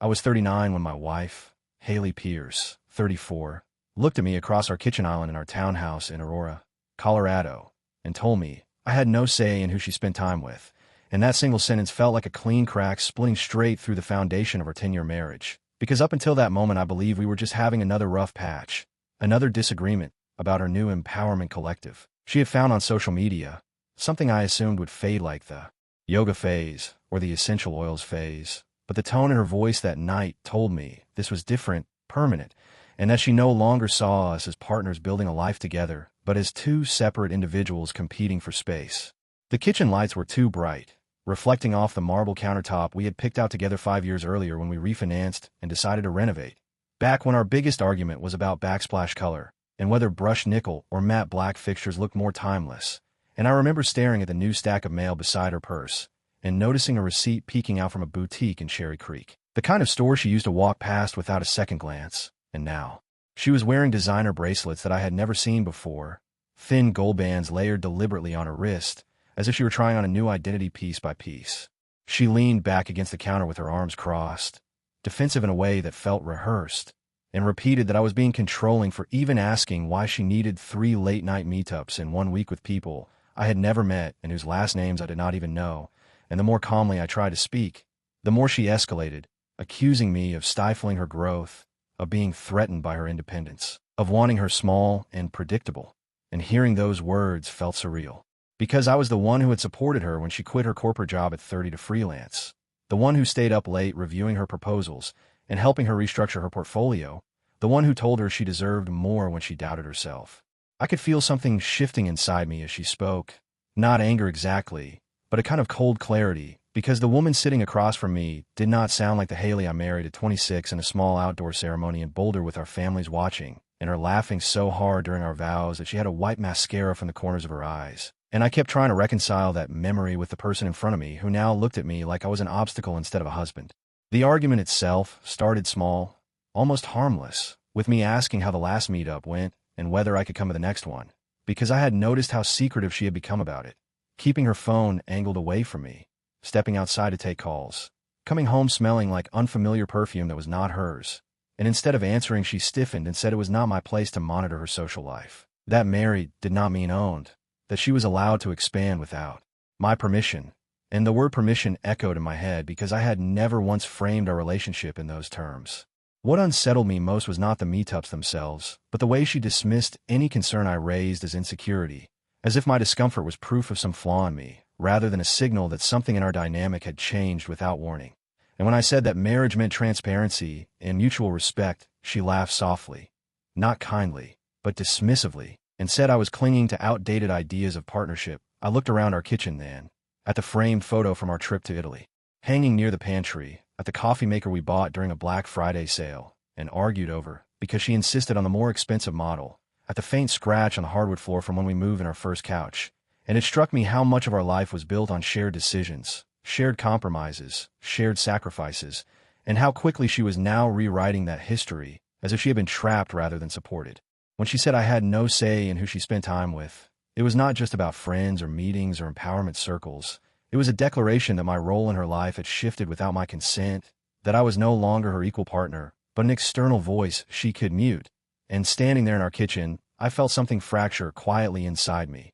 I was 39 when my wife, Haley Pierce, 34, looked at me across our kitchen island in our townhouse in Aurora, Colorado, and told me I had no say in who she spent time with, and that single sentence felt like a clean crack splitting straight through the foundation of our 10-year marriage, because up until that moment I believed we were just having another rough patch, another disagreement about our new empowerment collective she had found on social media, something I assumed would fade like the yoga phase or the essential oils phase. But the tone in her voice that night told me this was different, permanent, and that she no longer saw us as partners building a life together, but as two separate individuals competing for space. The kitchen lights were too bright, reflecting off the marble countertop we had picked out together 5 years earlier when we refinanced and decided to renovate. Back when our biggest argument was about backsplash color, and whether brushed nickel or matte black fixtures looked more timeless. And I remember staring at the new stack of mail beside her purse, and noticing a receipt peeking out from a boutique in Cherry Creek, the kind of store she used to walk past without a second glance. And now, she was wearing designer bracelets that I had never seen before, thin gold bands layered deliberately on her wrist, as if she were trying on a new identity piece by piece. She leaned back against the counter with her arms crossed, defensive in a way that felt rehearsed, and repeated that I was being controlling for even asking why she needed 3 late-night meetups in 1 week with people I had never met and whose last names I did not even know. And the more calmly I tried to speak, the more she escalated, accusing me of stifling her growth, of being threatened by her independence, of wanting her small and predictable. And hearing those words felt surreal, because I was the one who had supported her when she quit her corporate job at 30 to freelance, the one who stayed up late reviewing her proposals and helping her restructure her portfolio, the one who told her she deserved more when she doubted herself. I could feel something shifting inside me as she spoke, not anger exactly, but a kind of cold clarity, because the woman sitting across from me did not sound like the Haley I married at 26 in a small outdoor ceremony in Boulder with our families watching, and her laughing so hard during our vows that she had to wipe mascara from the corners of her eyes. And I kept trying to reconcile that memory with the person in front of me who now looked at me like I was an obstacle instead of a husband. The argument itself started small, almost harmless, with me asking how the last meetup went and whether I could come to the next one, because I had noticed how secretive she had become about it, keeping her phone angled away from me, stepping outside to take calls, coming home smelling like unfamiliar perfume that was not hers. And instead of answering, she stiffened and said it was not my place to monitor her social life. That married did not mean owned, that she was allowed to expand without my permission. And the word permission echoed in my head because I had never once framed our relationship in those terms. What unsettled me most was not the meetups themselves, but the way she dismissed any concern I raised as insecurity, as if my discomfort was proof of some flaw in me, rather than a signal that something in our dynamic had changed without warning. And when I said that marriage meant transparency and mutual respect, she laughed softly, not kindly, but dismissively, and said I was clinging to outdated ideas of partnership. I looked around our kitchen then, at the framed photo from our trip to Italy, hanging near the pantry, at the coffee maker we bought during a Black Friday sale, and argued over, because she insisted on the more expensive model, at the faint scratch on the hardwood floor from when we moved in our first couch. And it struck me how much of our life was built on shared decisions, shared compromises, shared sacrifices, and how quickly she was now rewriting that history, as if she had been trapped rather than supported. When she said I had no say in who she spent time with, it was not just about friends or meetings or empowerment circles. It was a declaration that my role in her life had shifted without my consent, that I was no longer her equal partner, but an external voice she could mute. And standing there in our kitchen, I felt something fracture quietly inside me.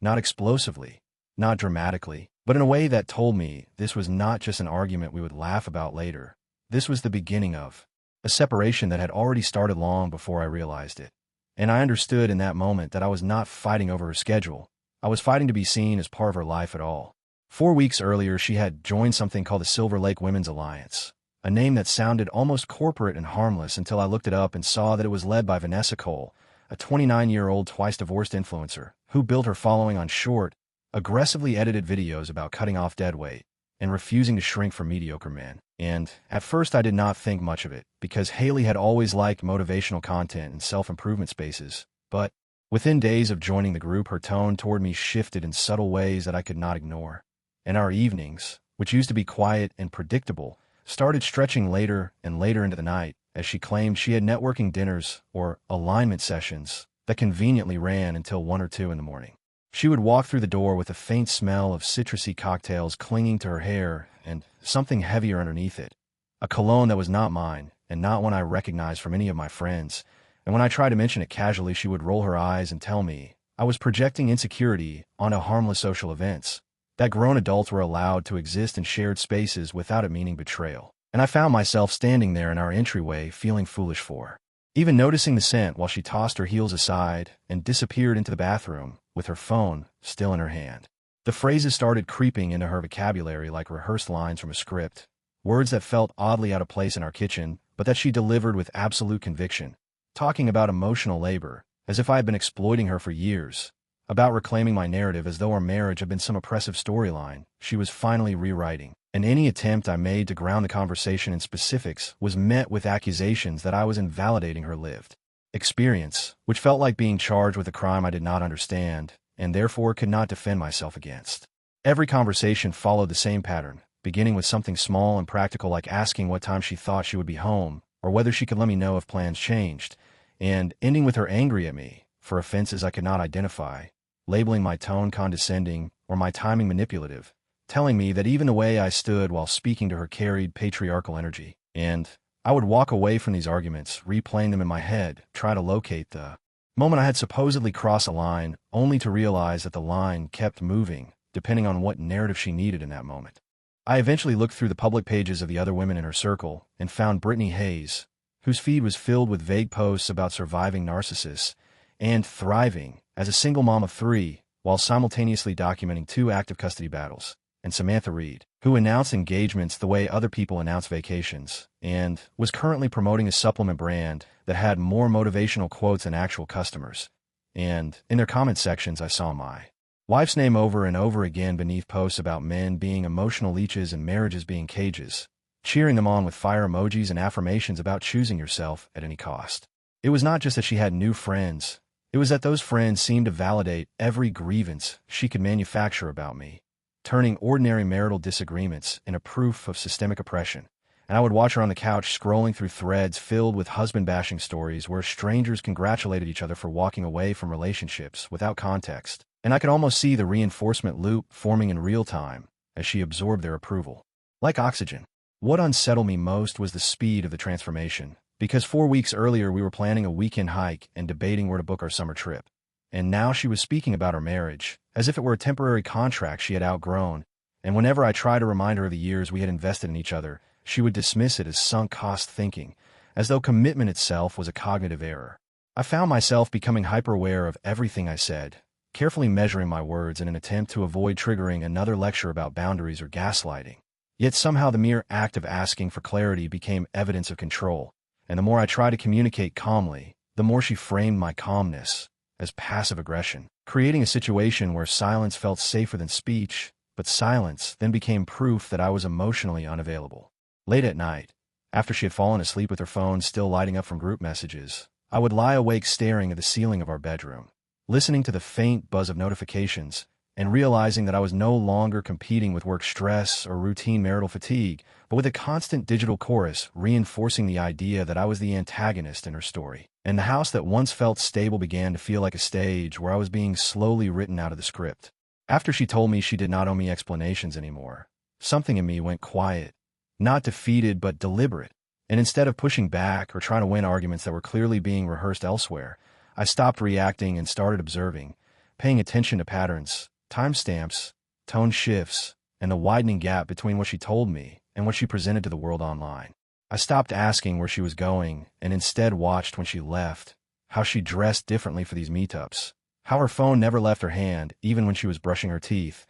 Not explosively, not dramatically, but in a way that told me this was not just an argument we would laugh about later. This was the beginning of a separation that had already started long before I realized it. And I understood in that moment that I was not fighting over her schedule. I was fighting to be seen as part of her life at all. 4 weeks earlier, she had joined something called the Silver Lake Women's Alliance, a name that sounded almost corporate and harmless until I looked it up and saw that it was led by Vanessa Cole, a 29-year-old twice-divorced influencer who built her following on short, aggressively edited videos about cutting off dead weight and refusing to shrink for mediocre men. And at first I did not think much of it, because Haley had always liked motivational content and self-improvement spaces. But within days of joining the group, her tone toward me shifted in subtle ways that I could not ignore. And our evenings, which used to be quiet and predictable, started stretching later and later into the night, as she claimed she had networking dinners or alignment sessions that conveniently ran until 1 or 2 in the morning. She would walk through the door with a faint smell of citrusy cocktails clinging to her hair and something heavier underneath it, a cologne that was not mine, and not one I recognized from any of my friends, and when I tried to mention it casually, she would roll her eyes and tell me I was projecting insecurity onto harmless social events, that grown adults were allowed to exist in shared spaces without it meaning betrayal. And I found myself standing there in our entryway feeling foolish for her. Even noticing the scent while she tossed her heels aside and disappeared into the bathroom with her phone still in her hand. The phrases started creeping into her vocabulary like rehearsed lines from a script, words that felt oddly out of place in our kitchen, but that she delivered with absolute conviction, talking about emotional labor, as if I had been exploiting her for years, about reclaiming my narrative as though our marriage had been some oppressive storyline she was finally rewriting. And any attempt I made to ground the conversation in specifics was met with accusations that I was invalidating her lived experience, which felt like being charged with a crime I did not understand, and therefore could not defend myself against. Every conversation followed the same pattern, beginning with something small and practical like asking what time she thought she would be home, or whether she could let me know if plans changed, and ending with her angry at me for offenses I could not identify, labeling my tone condescending or my timing manipulative, telling me that even the way I stood while speaking to her carried patriarchal energy, and I would walk away from these arguments, replaying them in my head, try to locate the moment I had supposedly crossed a line, only to realize that the line kept moving, depending on what narrative she needed in that moment. I eventually looked through the public pages of the other women in her circle and found Brittany Hayes, whose feed was filled with vague posts about surviving narcissists and thriving as a single mom of 3, while simultaneously documenting 2 active custody battles, and Samantha Reed, who announced engagements the way other people announce vacations, and was currently promoting a supplement brand that had more motivational quotes than actual customers. And in their comment sections, I saw my wife's name over and over again beneath posts about men being emotional leeches and marriages being cages, cheering them on with fire emojis and affirmations about choosing yourself at any cost. It was not just that she had new friends, it was that those friends seemed to validate every grievance she could manufacture about me, turning ordinary marital disagreements into proof of systemic oppression. And I would watch her on the couch scrolling through threads filled with husband-bashing stories where strangers congratulated each other for walking away from relationships without context, and I could almost see the reinforcement loop forming in real time as she absorbed their approval. Like oxygen. What unsettled me most was the speed of the transformation, because 4 weeks earlier we were planning a weekend hike and debating where to book our summer trip. And now she was speaking about her marriage, as if it were a temporary contract she had outgrown, and whenever I tried to remind her of the years we had invested in each other, she would dismiss it as sunk-cost thinking, as though commitment itself was a cognitive error. I found myself becoming hyper-aware of everything I said, carefully measuring my words in an attempt to avoid triggering another lecture about boundaries or gaslighting. Yet somehow the mere act of asking for clarity became evidence of control, and the more I tried to communicate calmly, the more she framed my calmness as passive aggression, creating a situation where silence felt safer than speech, but silence then became proof that I was emotionally unavailable. Late at night, after she had fallen asleep with her phone still lighting up from group messages, I would lie awake staring at the ceiling of our bedroom, listening to the faint buzz of notifications, and realizing that I was no longer competing with work stress or routine marital fatigue, but with a constant digital chorus reinforcing the idea that I was the antagonist in her story. And the house that once felt stable began to feel like a stage where I was being slowly written out of the script. After she told me she did not owe me explanations anymore, something in me went quiet, not defeated but deliberate, and instead of pushing back or trying to win arguments that were clearly being rehearsed elsewhere, I stopped reacting and started observing, paying attention to patterns, timestamps, tone shifts, and the widening gap between what she told me and what she presented to the world online. I stopped asking where she was going and instead watched when she left, how she dressed differently for these meetups, how her phone never left her hand even when she was brushing her teeth,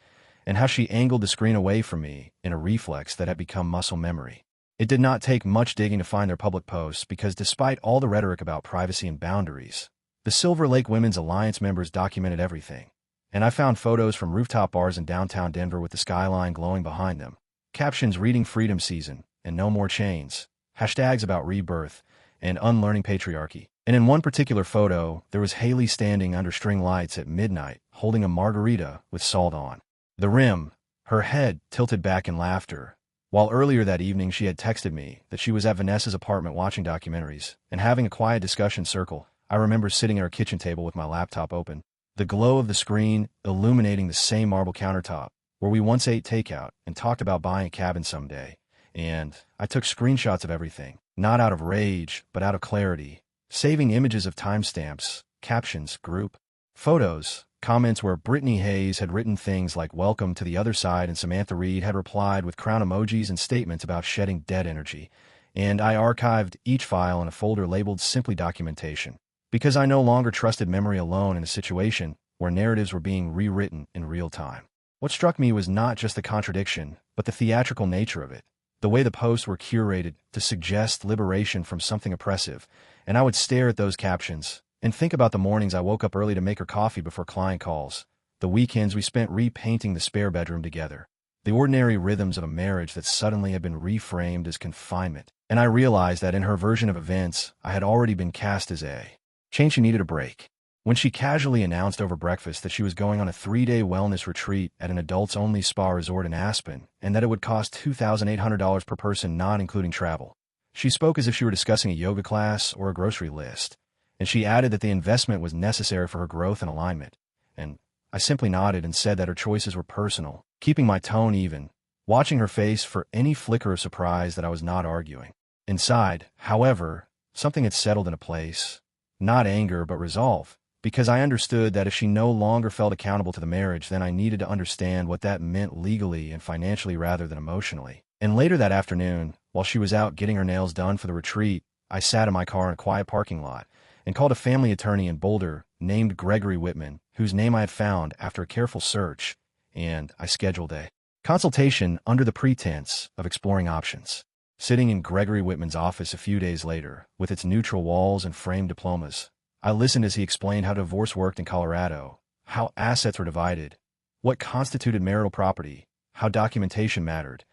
and how she angled the screen away from me in a reflex that had become muscle memory. It did not take much digging to find their public posts because despite all the rhetoric about privacy and boundaries, the Silver Lake Women's Alliance members documented everything. And I found photos from rooftop bars in downtown Denver with the skyline glowing behind them, captions reading freedom season and no more chains, hashtags about rebirth and unlearning patriarchy. And in one particular photo, there was Haley standing under string lights at midnight, holding a margarita with salt on the rim, her head tilted back in laughter, while earlier that evening she had texted me that she was at Vanessa's apartment watching documentaries and having a quiet discussion circle. I remember sitting at our kitchen table with my laptop open, the glow of the screen illuminating the same marble countertop where we once ate takeout and talked about buying a cabin someday, and I took screenshots of everything, not out of rage, but out of clarity, saving images of timestamps, captions, group photos, comments where Brittany Hayes had written things like "Welcome to the other side" and Samantha Reed had replied with crown emojis and statements about shedding dead energy, and I archived each file in a folder labeled simply documentation, because I no longer trusted memory alone in a situation where narratives were being rewritten in real time. What struck me was not just the contradiction, but the theatrical nature of it. The way the posts were curated to suggest liberation from something oppressive, and I would stare at those captions and think about the mornings I woke up early to make her coffee before client calls, the weekends we spent repainting the spare bedroom together, the ordinary rhythms of a marriage that suddenly had been reframed as confinement, and I realized that in her version of events, I had already been cast as a change. She needed a break. When she casually announced over breakfast that she was going on a 3-day wellness retreat at an adults-only spa resort in Aspen, and that it would cost $2,800 per person not including travel, she spoke as if she were discussing a yoga class or a grocery list, and she added that the investment was necessary for her growth and alignment, and I simply nodded and said that her choices were personal, keeping my tone even, watching her face for any flicker of surprise that I was not arguing. Inside, however, something had settled into place, not anger but resolve, because I understood that if she no longer felt accountable to the marriage, then I needed to understand what that meant legally and financially rather than emotionally. And later that afternoon, while she was out getting her nails done for the retreat, I sat in my car in a quiet parking lot and called a family attorney in Boulder named Gregory Whitman, whose name I had found after a careful search, and I scheduled a consultation under the pretense of exploring options. Sitting in Gregory Whitman's office a few days later, with its neutral walls and framed diplomas, I listened as he explained how divorce worked in Colorado, how assets were divided, what constituted marital property, how documentation mattered,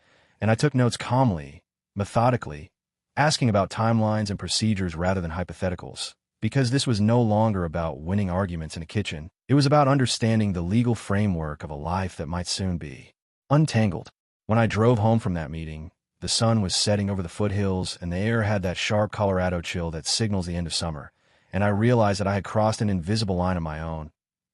and I took notes calmly, methodically, asking about timelines and procedures rather than hypotheticals, because this was no longer about winning arguments in a kitchen. It was about understanding the legal framework of a life that might soon be untangled. When I drove home from that meeting, the sun was setting over the foothills and the air had that sharp Colorado chill that signals the end of summer, and I realized that I had crossed an invisible line of my own,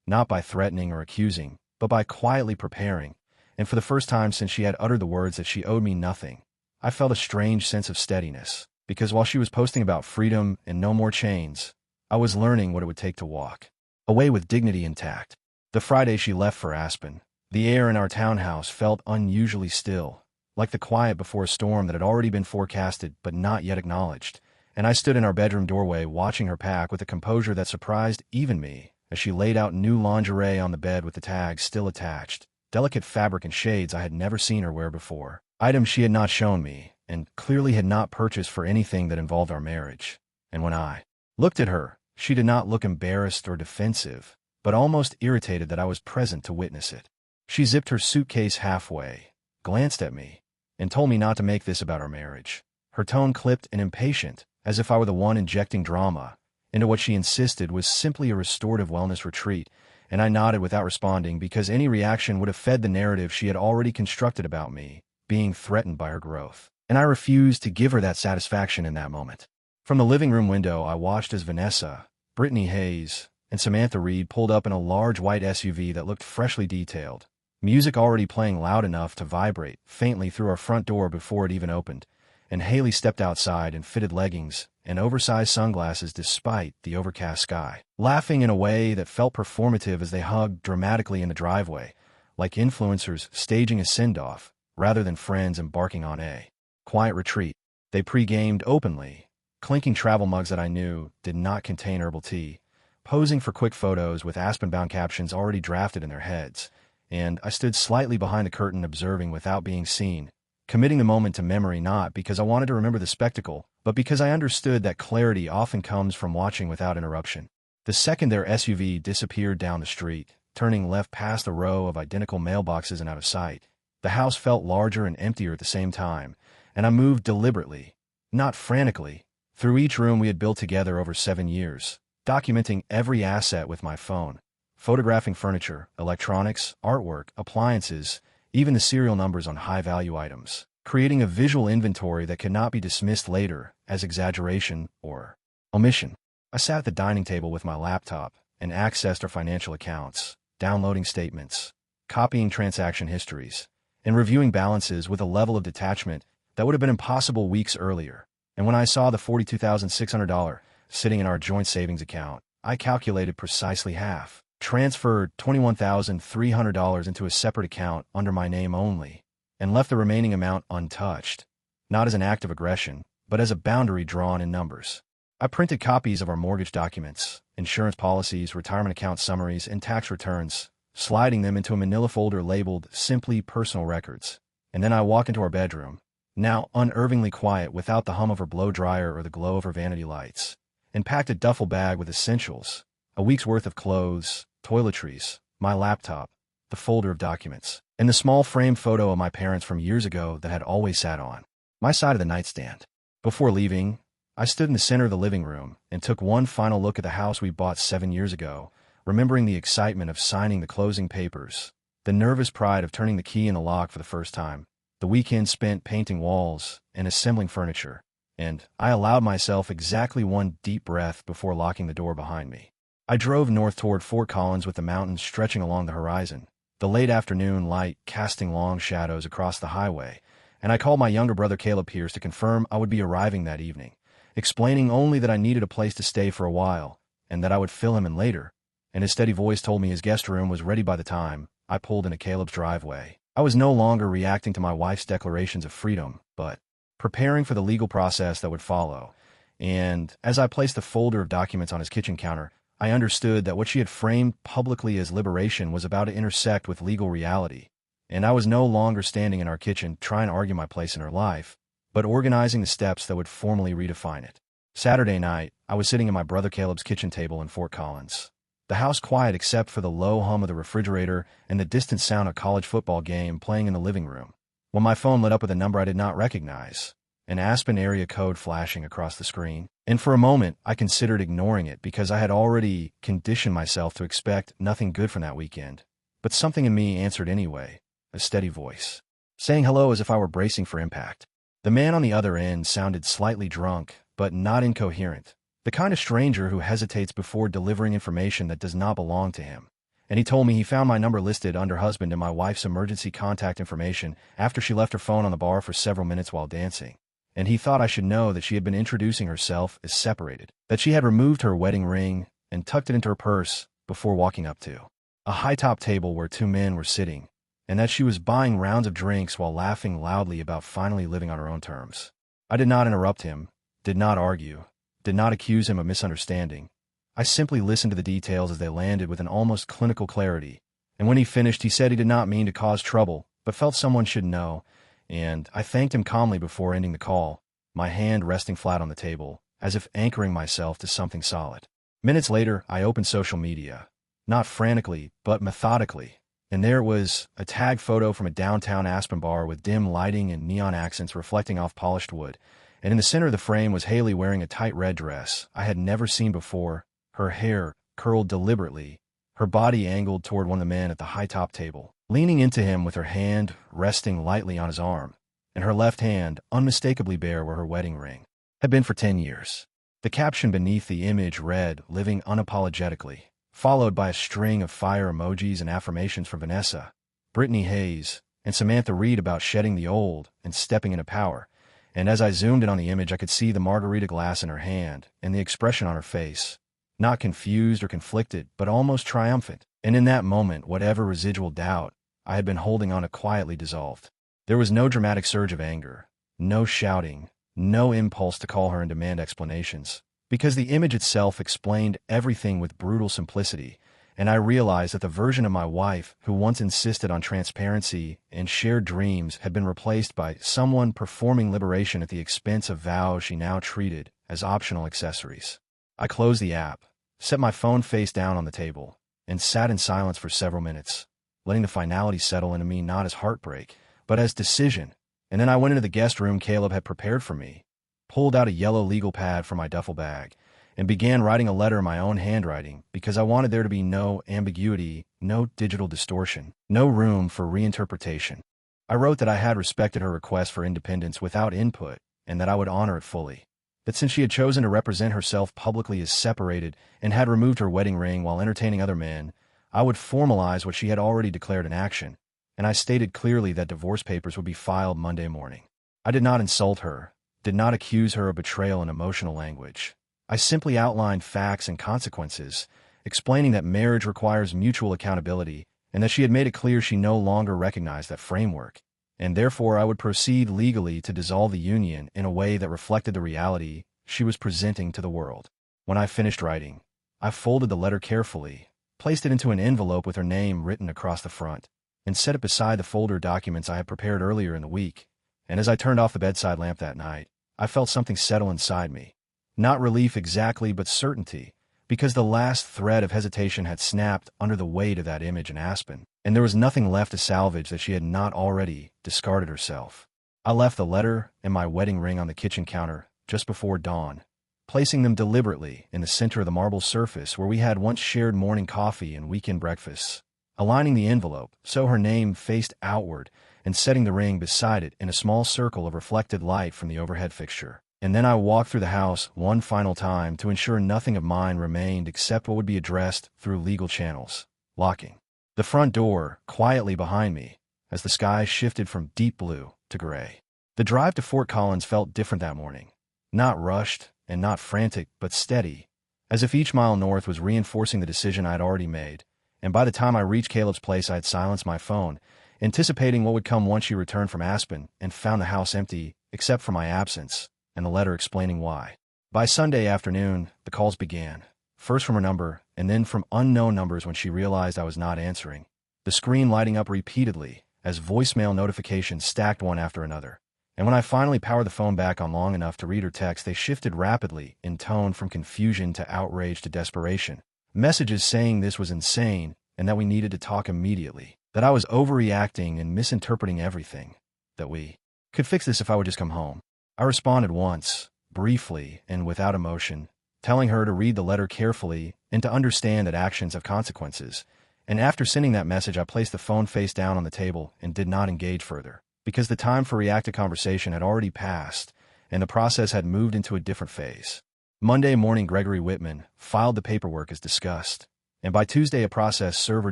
not by threatening or accusing, but by quietly preparing, and for the first time since she had uttered the words that she owed me nothing, I felt a strange sense of steadiness, because while she was posting about freedom and no more chains, I was learning what it would take to walk away with dignity intact. The Friday she left for Aspen, the air in our townhouse felt unusually still, like the quiet before a storm that had already been forecasted but not yet acknowledged, and I stood in our bedroom doorway watching her pack with a composure that surprised even me as she laid out new lingerie on the bed with the tags still attached, delicate fabric and shades I had never seen her wear before, items she had not shown me and clearly had not purchased for anything that involved our marriage. And when I looked at her, she did not look embarrassed or defensive, but almost irritated that I was present to witness it. She zipped her suitcase halfway, glanced at me, and told me not to make this about our marriage. Her tone clipped and impatient, as if I were the one injecting drama into what she insisted was simply a restorative wellness retreat, and I nodded without responding because any reaction would have fed the narrative she had already constructed about me being threatened by her growth, and I refused to give her that satisfaction in that moment. From the living room window, I watched as Vanessa, Brittany Hayes, and Samantha Reed pulled up in a large white SUV that looked freshly detailed, music already playing loud enough to vibrate faintly through our front door before it even opened, and Haley stepped outside in fitted leggings and oversized sunglasses despite the overcast sky, laughing in a way that felt performative as they hugged dramatically in the driveway, like influencers staging a send-off rather than friends embarking on a quiet retreat. They pre-gamed openly, clinking travel mugs that I knew did not contain herbal tea, posing for quick photos with Aspen-bound captions already drafted in their heads, and I stood slightly behind the curtain observing without being seen, committing the moment to memory not because I wanted to remember the spectacle, but because I understood that clarity often comes from watching without interruption. The second their SUV disappeared down the street, turning left past a row of identical mailboxes and out of sight, the house felt larger and emptier at the same time, and I moved deliberately, not frantically, through each room we had built together over 7 years, documenting every asset with my phone, photographing furniture, electronics, artwork, appliances, even the serial numbers on high-value items, creating a visual inventory that could not be dismissed later as exaggeration or omission. I sat at the dining table with my laptop and accessed our financial accounts, downloading statements, copying transaction histories, and reviewing balances with a level of detachment That would have been impossible weeks earlier. And when I saw the $42,600 sitting in our joint savings account, I calculated precisely half, transferred $21,300 into a separate account under my name only, and left the remaining amount untouched, not as an act of aggression, but as a boundary drawn in numbers. I printed copies of our mortgage documents, insurance policies, retirement account summaries, and tax returns, sliding them into a manila folder labeled simply personal records. And then I walked into our bedroom, now unnervingly quiet without the hum of her blow dryer or the glow of her vanity lights, and packed a duffel bag with essentials, a week's worth of clothes, toiletries, my laptop, the folder of documents, and the small framed photo of my parents from years ago that had always sat on my side of the nightstand. Before leaving, I stood in the center of the living room and took one final look at the house we bought 7 years ago, remembering the excitement of signing the closing papers, the nervous pride of turning the key in the lock for the first time, the weekend spent painting walls and assembling furniture, and I allowed myself exactly one deep breath before locking the door behind me. I drove north toward Fort Collins with the mountains stretching along the horizon, the late afternoon light casting long shadows across the highway, and I called my younger brother Caleb Pierce to confirm I would be arriving that evening, explaining only that I needed a place to stay for a while, and that I would fill him in later, and his steady voice told me his guest room was ready by the time I pulled into Caleb's driveway. I was no longer reacting to my wife's declarations of freedom, but preparing for the legal process that would follow, and as I placed the folder of documents on his kitchen counter, I understood that what she had framed publicly as liberation was about to intersect with legal reality, and I was no longer standing in our kitchen trying to argue my place in her life, but organizing the steps that would formally redefine it. Saturday night, I was sitting at my brother Caleb's kitchen table in Fort Collins, the house quiet except for the low hum of the refrigerator and the distant sound of a college football game playing in the living room, when my phone lit up with a number I did not recognize, an Aspen area code flashing across the screen, and for a moment I considered ignoring it because I had already conditioned myself to expect nothing good from that weekend. But something in me answered anyway, a steady voice, saying hello as if I were bracing for impact. The man on the other end sounded slightly drunk, but not incoherent, the kind of stranger who hesitates before delivering information that does not belong to him. And he told me he found my number listed under husband and my wife's emergency contact information after she left her phone on the bar for several minutes while dancing. And he thought I should know that she had been introducing herself as separated, that she had removed her wedding ring and tucked it into her purse before walking up to a high-top table where two men were sitting, and that she was buying rounds of drinks while laughing loudly about finally living on her own terms. I did not interrupt him, did not argue, did not accuse him of misunderstanding. I simply listened to the details as they landed with an almost clinical clarity, and when he finished he said he did not mean to cause trouble, but felt someone should know, and I thanked him calmly before ending the call, my hand resting flat on the table, as if anchoring myself to something solid. Minutes later, I opened social media, not frantically, but methodically, and there it was, a tag photo from a downtown Aspen bar with dim lighting and neon accents reflecting off polished wood, and in the center of the frame was Haley wearing a tight red dress I had never seen before, her hair curled deliberately, her body angled toward one of the men at the high-top table, leaning into him with her hand resting lightly on his arm, and her left hand unmistakably bare where her wedding ring had been for 10 years. The caption beneath the image read, "Living unapologetically," followed by a string of fire emojis and affirmations from Vanessa, Brittany Hayes, and Samantha Reed about shedding the old and stepping into power. And as I zoomed in on the image, I could see the margarita glass in her hand and the expression on her face, not confused or conflicted, but almost triumphant. And in that moment, whatever residual doubt I had been holding on to quietly dissolved. There was no dramatic surge of anger, no shouting, no impulse to call her and demand explanations, because the image itself explained everything with brutal simplicity, and I realized that the version of my wife who once insisted on transparency and shared dreams had been replaced by someone performing liberation at the expense of vows she now treated as optional accessories. I closed the app, set my phone face down on the table, and sat in silence for several minutes, letting the finality settle into me not as heartbreak, but as decision. And then I went into the guest room Caleb had prepared for me, pulled out a yellow legal pad from my duffel bag, and began writing a letter in my own handwriting because I wanted there to be no ambiguity, no digital distortion, no room for reinterpretation. I wrote that I had respected her request for independence without input and that I would honor it fully. That since she had chosen to represent herself publicly as separated and had removed her wedding ring while entertaining other men, I would formalize what she had already declared in action, and I stated clearly that divorce papers would be filed Monday morning. I did not insult her, did not accuse her of betrayal in emotional language. I simply outlined facts and consequences, explaining that marriage requires mutual accountability and that she had made it clear she no longer recognized that framework, and therefore I would proceed legally to dissolve the union in a way that reflected the reality she was presenting to the world. When I finished writing, I folded the letter carefully, placed it into an envelope with her name written across the front, and set it beside the folder of documents I had prepared earlier in the week. And as I turned off the bedside lamp that night, I felt something settle inside me. Not relief exactly, but certainty, because the last thread of hesitation had snapped under the weight of that image in Aspen, and there was nothing left to salvage that she had not already discarded herself. I left the letter and my wedding ring on the kitchen counter just before dawn, placing them deliberately in the center of the marble surface where we had once shared morning coffee and weekend breakfasts, aligning the envelope so her name faced outward and setting the ring beside it in a small circle of reflected light from the overhead fixture. And then I walked through the house one final time to ensure nothing of mine remained except what would be addressed through legal channels, locking the front door quietly behind me as the sky shifted from deep blue to gray. The drive to Fort Collins felt different that morning, not rushed and not frantic, but steady, as if each mile north was reinforcing the decision I had already made. And by the time I reached Caleb's place, I had silenced my phone, anticipating what would come once she returned from Aspen and found the house empty except for my absence and the letter explaining why. By Sunday afternoon, the calls began, first from her number and then from unknown numbers when she realized I was not answering, the screen lighting up repeatedly as voicemail notifications stacked one after another. And when I finally powered the phone back on long enough to read her text, they shifted rapidly in tone from confusion to outrage to desperation. Messages saying this was insane and that we needed to talk immediately, that I was overreacting and misinterpreting everything, that we could fix this if I would just come home. I responded once, briefly and without emotion, telling her to read the letter carefully and to understand that actions have consequences. And after sending that message, I placed the phone face down on the table and did not engage further, because the time for reactive conversation had already passed and the process had moved into a different phase. Monday morning, Gregory Whitman filed the paperwork as discussed, and by Tuesday a process server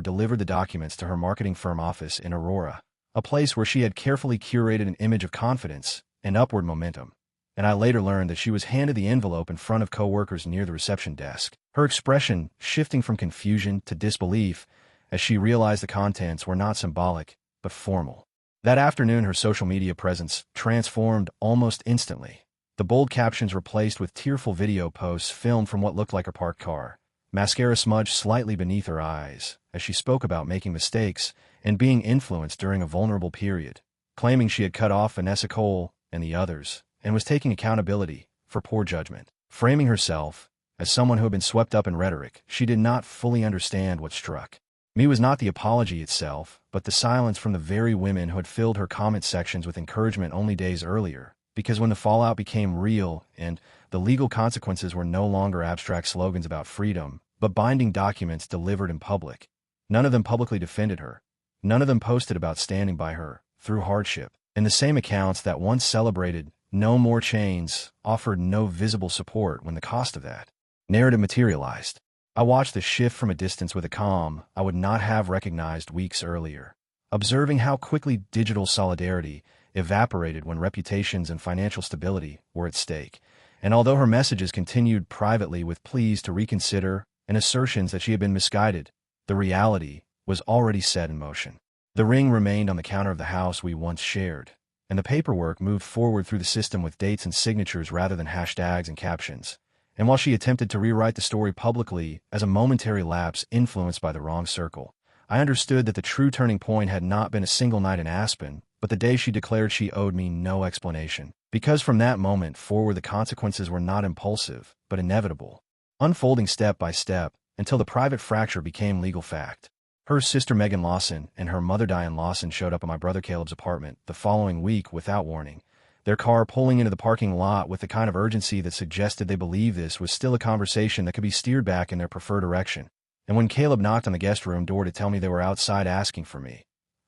delivered the documents to her marketing firm office in Aurora, a place where she had carefully curated an image of confidence and upward momentum. And I later learned that she was handed the envelope in front of coworkers near the reception desk, her expression shifting from confusion to disbelief as she realized the contents were not symbolic, but formal. That afternoon, her social media presence transformed almost instantly. The bold captions replaced with tearful video posts filmed from what looked like her parked car, mascara smudged slightly beneath her eyes, as she spoke about making mistakes and being influenced during a vulnerable period, claiming she had cut off Vanessa Cole and the others, and was taking accountability for poor judgment. Framing herself as someone who had been swept up in rhetoric, she did not fully understand what struck me was not the apology itself, but the silence from the very women who had filled her comment sections with encouragement only days earlier, because when the fallout became real and the legal consequences were no longer abstract slogans about freedom, but binding documents delivered in public, none of them publicly defended her. None of them posted about standing by her through hardship. And the same accounts that once celebrated no more chains offered no visible support when the cost of that narrative materialized. I watched the shift from a distance with a calm I would not have recognized weeks earlier, observing how quickly digital solidarity evaporated when reputations and financial stability were at stake. And although her messages continued privately with pleas to reconsider and assertions that she had been misguided, the reality was already set in motion. The ring remained on the counter of the house we once shared, and the paperwork moved forward through the system with dates and signatures rather than hashtags and captions. And while she attempted to rewrite the story publicly as a momentary lapse influenced by the wrong circle, I understood that the true turning point had not been a single night in Aspen, but the day she declared she owed me no explanation. Because from that moment forward the consequences were not impulsive, but inevitable, unfolding step by step until the private fracture became legal fact. Her sister Megan Lawson and her mother Diane Lawson showed up at my brother Caleb's apartment the following week without warning, their car pulling into the parking lot with the kind of urgency that suggested they believed this was still a conversation that could be steered back in their preferred direction. And when Caleb knocked on the guest room door to tell me they were outside asking for me,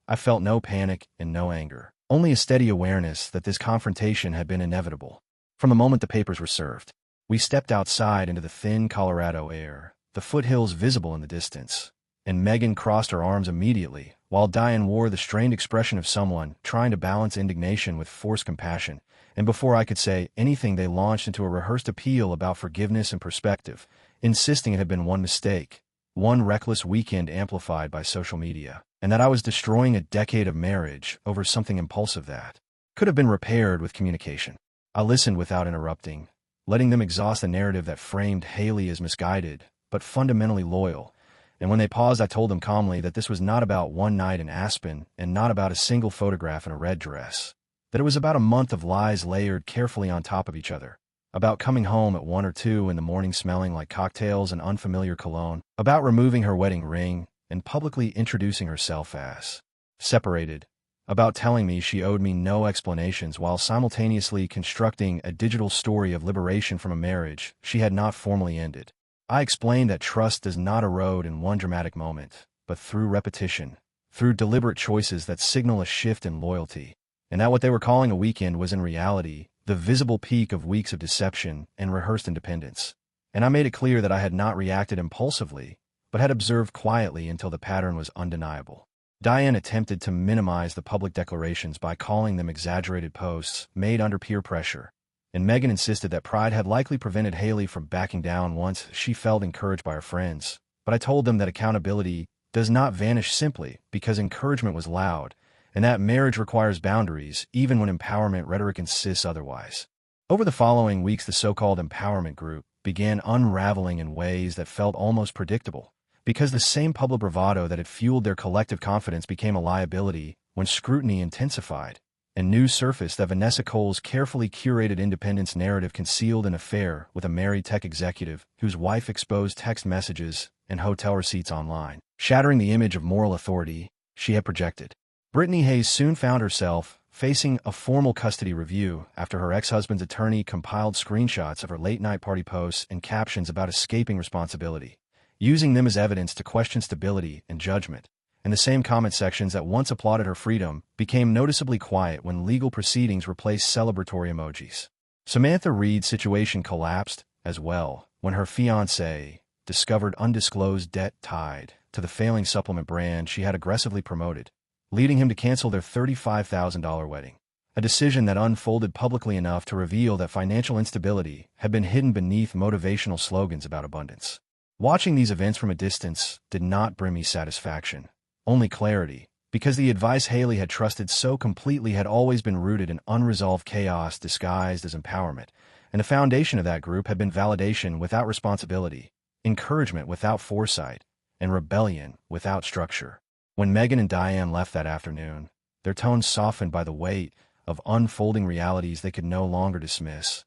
I felt no panic and no anger, only a steady awareness that this confrontation had been inevitable. From the moment the papers were served, we stepped outside into the thin Colorado air, the foothills visible in the distance, and Megan crossed her arms immediately, while Diane wore the strained expression of someone trying to balance indignation with forced compassion, and before I could say anything they launched into a rehearsed appeal about forgiveness and perspective, insisting it had been one mistake, one reckless weekend amplified by social media, and that I was destroying a decade of marriage over something impulsive that could have been repaired with communication. I listened without interrupting, letting them exhaust the narrative that framed Haley as misguided, but fundamentally loyal. And when they paused, I told them calmly that this was not about one night in Aspen and not about a single photograph in a red dress, that it was about a month of lies layered carefully on top of each other, about coming home at 1 or 2 in the morning smelling like cocktails and unfamiliar cologne, about removing her wedding ring and publicly introducing herself as separated, about telling me she owed me no explanations while simultaneously constructing a digital story of liberation from a marriage she had not formally ended. I explained that trust does not erode in one dramatic moment, but through repetition, through deliberate choices that signal a shift in loyalty, and that what they were calling a weekend was in reality the visible peak of weeks of deception and rehearsed independence. And I made it clear that I had not reacted impulsively, but had observed quietly until the pattern was undeniable. Diane attempted to minimize the public declarations by calling them exaggerated posts made under peer pressure, and Megan insisted that pride had likely prevented Haley from backing down once she felt encouraged by her friends. But I told them that accountability does not vanish simply because encouragement was loud, and that marriage requires boundaries even when empowerment rhetoric insists otherwise. Over the following weeks, the so-called empowerment group began unraveling in ways that felt almost predictable, because the same public bravado that had fueled their collective confidence became a liability when scrutiny intensified, and news surfaced that Vanessa Cole's carefully curated independence narrative concealed an affair with a married tech executive whose wife exposed text messages and hotel receipts online, shattering the image of moral authority she had projected. Brittany Hayes soon found herself facing a formal custody review after her ex-husband's attorney compiled screenshots of her late-night party posts and captions about escaping responsibility, using them as evidence to question stability and judgment. And the same comment sections that once applauded her freedom became noticeably quiet when legal proceedings replaced celebratory emojis. Samantha Reed's situation collapsed as well when her fiancé discovered undisclosed debt tied to the failing supplement brand she had aggressively promoted, leading him to cancel their $35,000 wedding, a decision that unfolded publicly enough to reveal that financial instability had been hidden beneath motivational slogans about abundance. Watching these events from a distance did not bring me satisfaction, only clarity, because the advice Haley had trusted so completely had always been rooted in unresolved chaos disguised as empowerment, and the foundation of that group had been validation without responsibility, encouragement without foresight, and rebellion without structure. When Megan and Diane left that afternoon, their tones softened by the weight of unfolding realities they could no longer dismiss.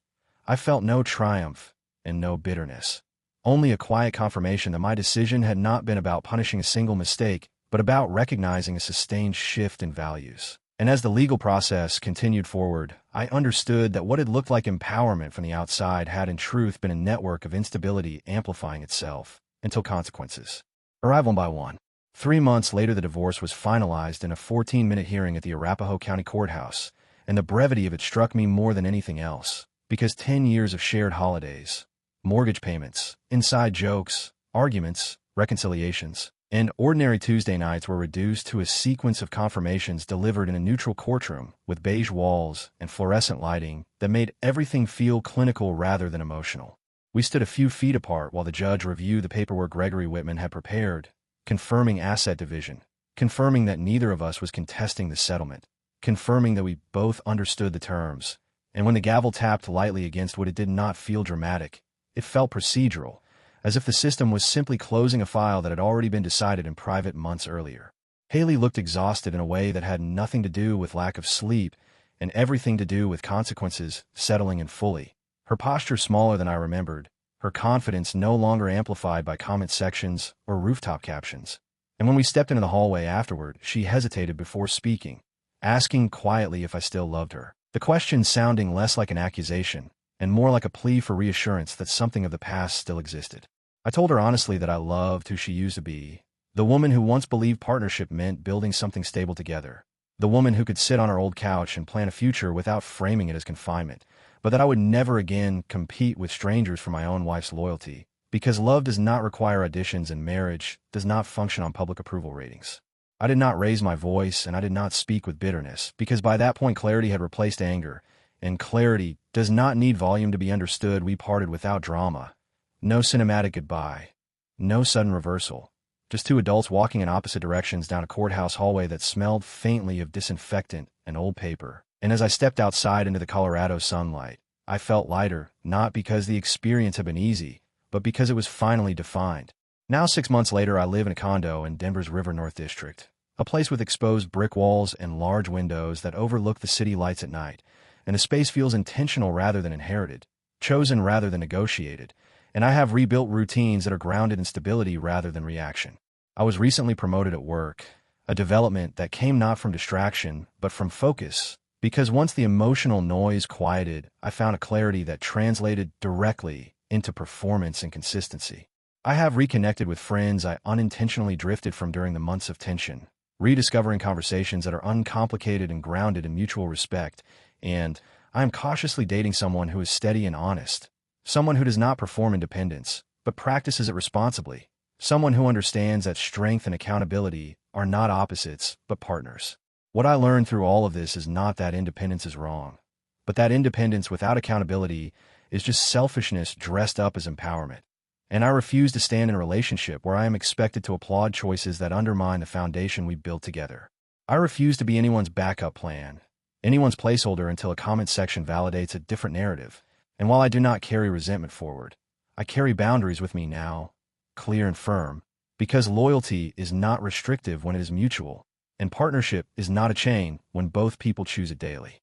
I felt no triumph and no bitterness, only a quiet confirmation that my decision had not been about punishing a single mistake, but about recognizing a sustained shift in values. And as the legal process continued forward, I understood that what had looked like empowerment from the outside had in truth been a network of instability amplifying itself until consequences arrived one by one. 3 months later, the divorce was finalized in a 14-minute hearing at the Arapahoe County Courthouse, and the brevity of it struck me more than anything else, because 10 years of shared holidays, mortgage payments, inside jokes, arguments, reconciliations, and ordinary Tuesday nights were reduced to a sequence of confirmations delivered in a neutral courtroom with beige walls and fluorescent lighting that made everything feel clinical rather than emotional. We stood a few feet apart while the judge reviewed the paperwork Gregory Whitman had prepared, confirming asset division, confirming that neither of us was contesting the settlement, confirming that we both understood the terms. And when the gavel tapped lightly against wood, it did not feel dramatic. It felt procedural, as if the system was simply closing a file that had already been decided in private months earlier. Haley looked exhausted in a way that had nothing to do with lack of sleep and everything to do with consequences settling in fully. Her posture smaller than I remembered, her confidence no longer amplified by comment sections or rooftop captions. And when we stepped into the hallway afterward, she hesitated before speaking, asking quietly if I still loved her, the question sounding less like an accusation and more like a plea for reassurance that something of the past still existed. I told her honestly that I loved who she used to be, the woman who once believed partnership meant building something stable together, the woman who could sit on her old couch and plan a future without framing it as confinement, but that I would never again compete with strangers for my own wife's loyalty, because love does not require auditions and marriage does not function on public approval ratings. I did not raise my voice, and I did not speak with bitterness, because by that point clarity had replaced anger, and clarity does not need volume to be understood. We parted without drama. No cinematic goodbye. No sudden reversal. Just two adults walking in opposite directions down a courthouse hallway that smelled faintly of disinfectant and old paper. And as I stepped outside into the Colorado sunlight, I felt lighter, not because the experience had been easy, but because it was finally defined. Now 6 months later, I live in a condo in Denver's River North District, a place with exposed brick walls and large windows that overlook the city lights at night, and the space feels intentional rather than inherited, chosen rather than negotiated, and I have rebuilt routines that are grounded in stability rather than reaction. I was recently promoted at work, a development that came not from distraction, but from focus, because once the emotional noise quieted, I found a clarity that translated directly into performance and consistency. I have reconnected with friends I unintentionally drifted from during the months of tension, rediscovering conversations that are uncomplicated and grounded in mutual respect, and I am cautiously dating someone who is steady and honest, someone who does not perform independence, but practices it responsibly, someone who understands that strength and accountability are not opposites, but partners. What I learned through all of this is not that independence is wrong, but that independence without accountability is just selfishness dressed up as empowerment. And I refuse to stand in a relationship where I am expected to applaud choices that undermine the foundation we built together. I refuse to be anyone's backup plan, anyone's placeholder until a comment section validates a different narrative. And while I do not carry resentment forward, I carry boundaries with me now, clear and firm, because loyalty is not restrictive when it is mutual, and partnership is not a chain when both people choose it daily.